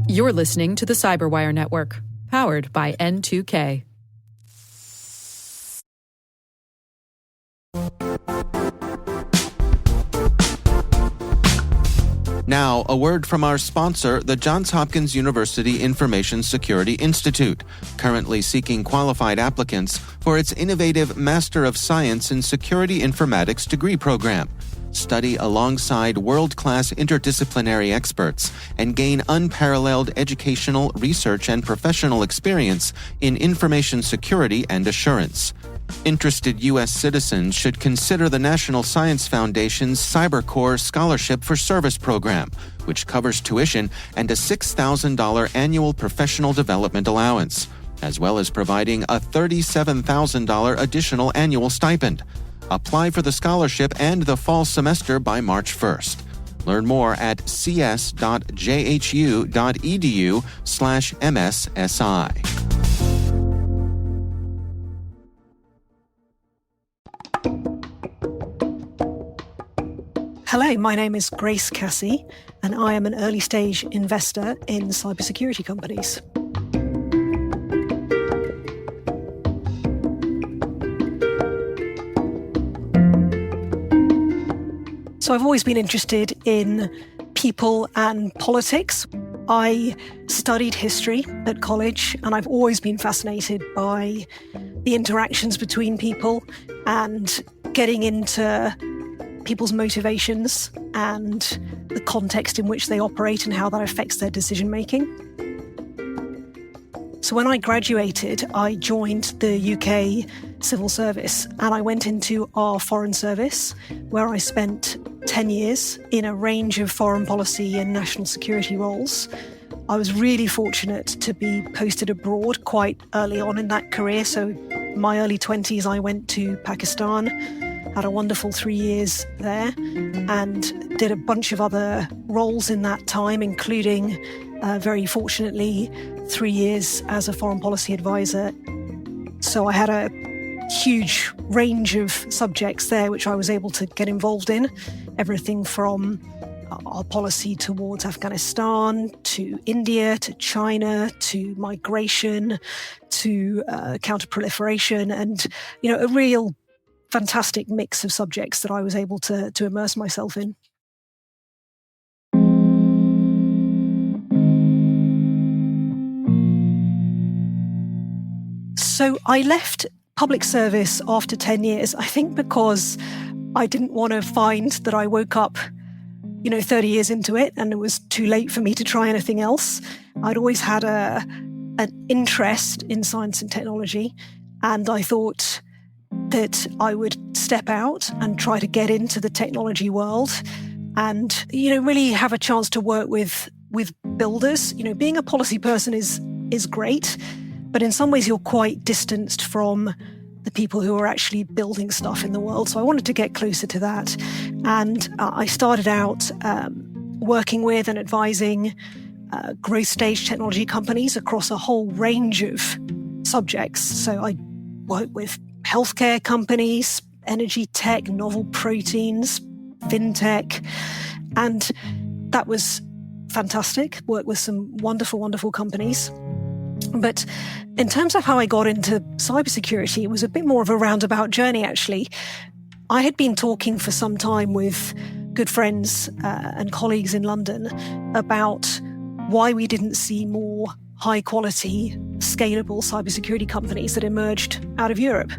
You're listening to the Cyberwire Network, powered by N2K. Now, a word from our sponsor, the Johns Hopkins University Information Security Institute, currently seeking qualified applicants for its innovative Master of Science in Security Informatics degree program. Study alongside world-class interdisciplinary experts and gain unparalleled educational, research, and professional experience in information security and assurance. Interested U.S. citizens should consider the National Science Foundation's CyberCore Scholarship for Service program, which covers tuition and a $6,000 annual professional development allowance, as well as providing a $37,000 additional annual stipend. Apply for the scholarship and the fall semester by March 1st. Learn more at cs.jhu.edu/MSSI. Hello, my name is Grace Cassy, and I am an early-stage investor in cybersecurity companies. So I've always been interested in people and politics. I studied history at college, and I've always been fascinated by the interactions between people and getting into people's motivations and the context in which they operate and how that affects their decision-making. So when I graduated, I joined the UK civil service and I went into our foreign service, where I spent 10 years in a range of foreign policy and national security roles. I was really fortunate to be posted abroad quite early on in that career. So in my early 20s, I went to Pakistan, had a wonderful 3 years there, and did a bunch of other roles in that time, including, very fortunately, 3 years as a foreign policy advisor. So I had a huge range of subjects there which I was able to get involved in, everything from our policy towards Afghanistan, to India, to China, to migration, to counter-proliferation, and a real fantastic mix of subjects that I was able to immerse myself in. So I left public service after 10 years, I think because I didn't want to find that I woke up 30 years into it and it was too late for me to try anything else. I'd always had an interest in science and technology, and I thought that I would step out and try to get into the technology world and, really have a chance to work with builders. Being a policy person is great, but in some ways you're quite distanced from the people who are actually building stuff in the world. So I wanted to get closer to that. And I started out working with and advising growth stage technology companies across a whole range of subjects. So I worked with healthcare companies, energy tech, novel proteins, fintech, and that was fantastic. Worked with some wonderful, wonderful companies. But in terms of how I got into cybersecurity, it was a bit more of a roundabout journey, actually. I had been talking for some time with good friends and colleagues in London about why we didn't see more high-quality, scalable cybersecurity companies that emerged out of Europe.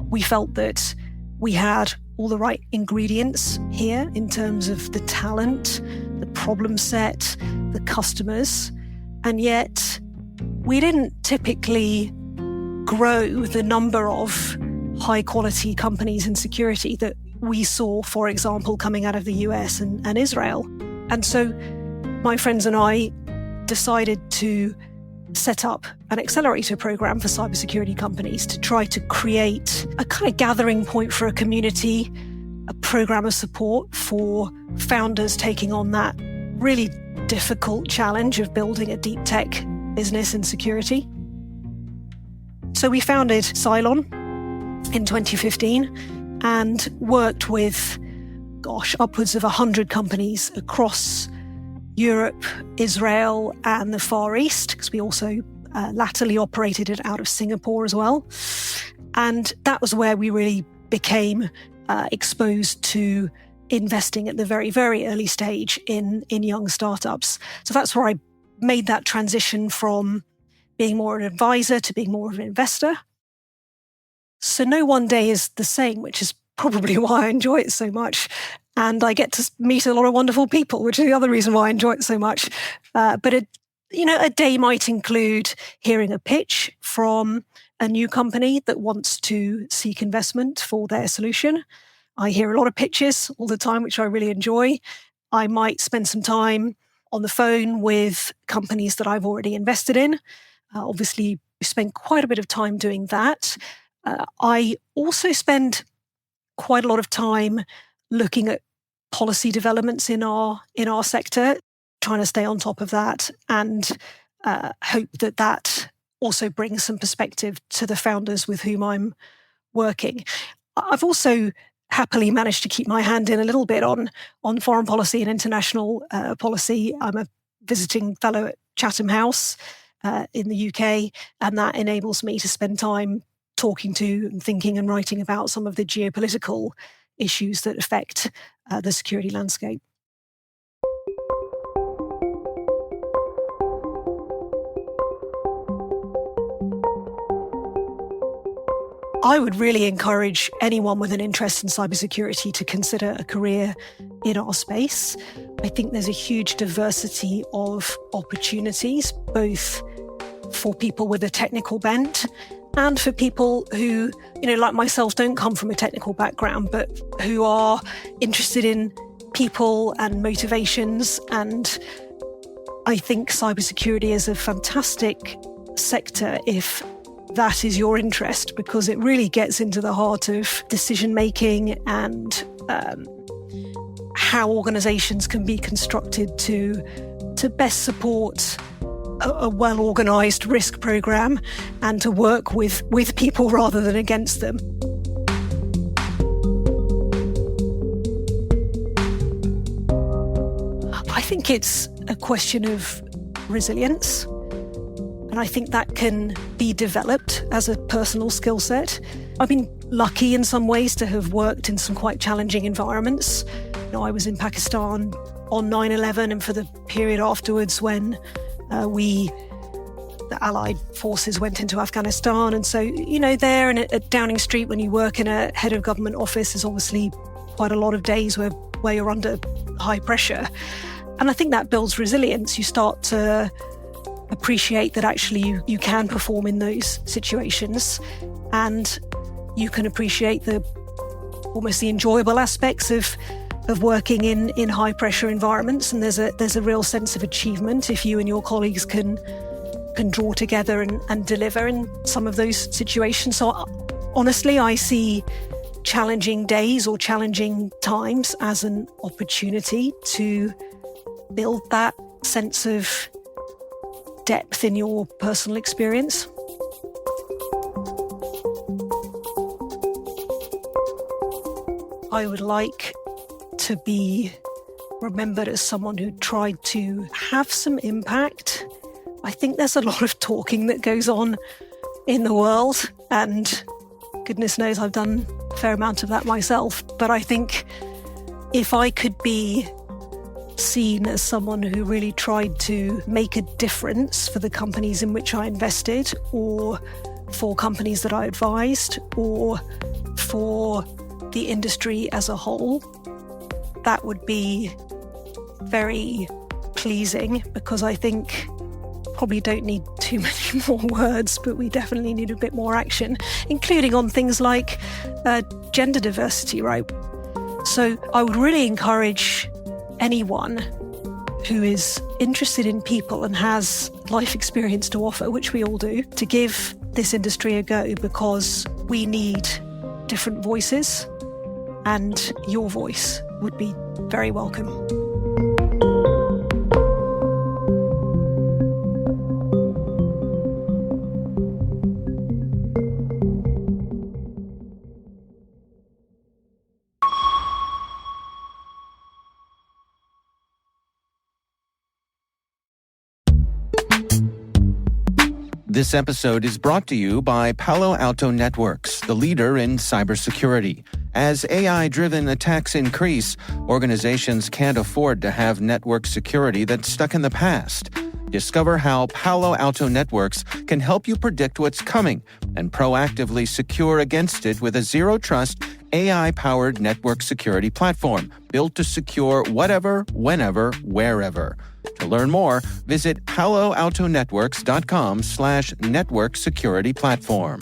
We felt that we had all the right ingredients here in terms of the talent, the problem set, the customers, and yet we didn't typically grow the number of high-quality companies in security that we saw, for example, coming out of the US and Israel. And so my friends and I decided to set up an accelerator program for cybersecurity companies to try to create a kind of gathering point for a community, a program of support for founders taking on that really difficult challenge of building a deep tech business in security. So we founded CyLon in 2015 and worked with, upwards of 100 companies across Europe, Israel, and the Far East, because we also latterly operated it out of Singapore as well. And that was where we really became exposed to investing at the very, very early stage in young startups. So that's where I made that transition from being more an advisor to being more of an investor. So no one day is the same, which is probably why I enjoy it so much. And I get to meet a lot of wonderful people, which is the other reason why I enjoy it so much. But a day might include hearing a pitch from a new company that wants to seek investment for their solution. I hear a lot of pitches all the time, which I really enjoy. I might spend some time on the phone with companies that I've already invested in. Obviously, we spend quite a bit of time doing that. I also spend quite a lot of time looking at policy developments in our sector, trying to stay on top of that, and hope that also brings some perspective to the founders with whom I'm working. I've also happily managed to keep my hand in a little bit on foreign policy and international policy. I'm a visiting fellow at Chatham House in the UK, and that enables me to spend time talking to and thinking and writing about some of the geopolitical issues that affect the security landscape. I would really encourage anyone with an interest in cybersecurity to consider a career in our space. I think there's a huge diversity of opportunities, both for people with a technical bent and for people who, like myself, don't come from a technical background, but who are interested in people and motivations. And I think cybersecurity is a fantastic sector if that is your interest, because it really gets into the heart of decision-making and how organizations can be constructed to best support a well-organized risk program and to work with people rather than against them. I think it's a question of resilience. And I think that can be developed as a personal skill set. I've been lucky in some ways to have worked in some quite challenging environments. I was in Pakistan on 9/11 and for the period afterwards when the Allied forces went into Afghanistan. And so, there and at Downing Street, when you work in a head of government office, there's obviously quite a lot of days where you're under high pressure. And I think that builds resilience. You start to appreciate that actually you can perform in those situations, and you can appreciate almost the enjoyable aspects of working in high pressure environments. And there's a real sense of achievement if you and your colleagues can draw together and deliver in some of those situations. So honestly, I see challenging days or challenging times as an opportunity to build that sense of depth in your personal experience. I would like to be remembered as someone who tried to have some impact. I think there's a lot of talking that goes on in the world, and goodness knows I've done a fair amount of that myself. But I think if I could be seen as someone who really tried to make a difference for the companies in which I invested, or for companies that I advised, or for the industry as a whole, that would be very pleasing, because I think probably don't need too many more words, but we definitely need a bit more action, including on things like gender diversity, right? So I would really encourage anyone who is interested in people and has life experience to offer, which we all do, to give this industry a go, because we need different voices, and your voice would be very welcome. This episode is brought to you by Palo Alto Networks, the leader in cybersecurity. As AI-driven attacks increase, organizations can't afford to have network security that's stuck in the past. Discover how Palo Alto Networks can help you predict what's coming and proactively secure against it with a zero-trust, AI-powered network security platform built to secure whatever, whenever, wherever. To learn more, visit paloaltonetworks.com/network security platform.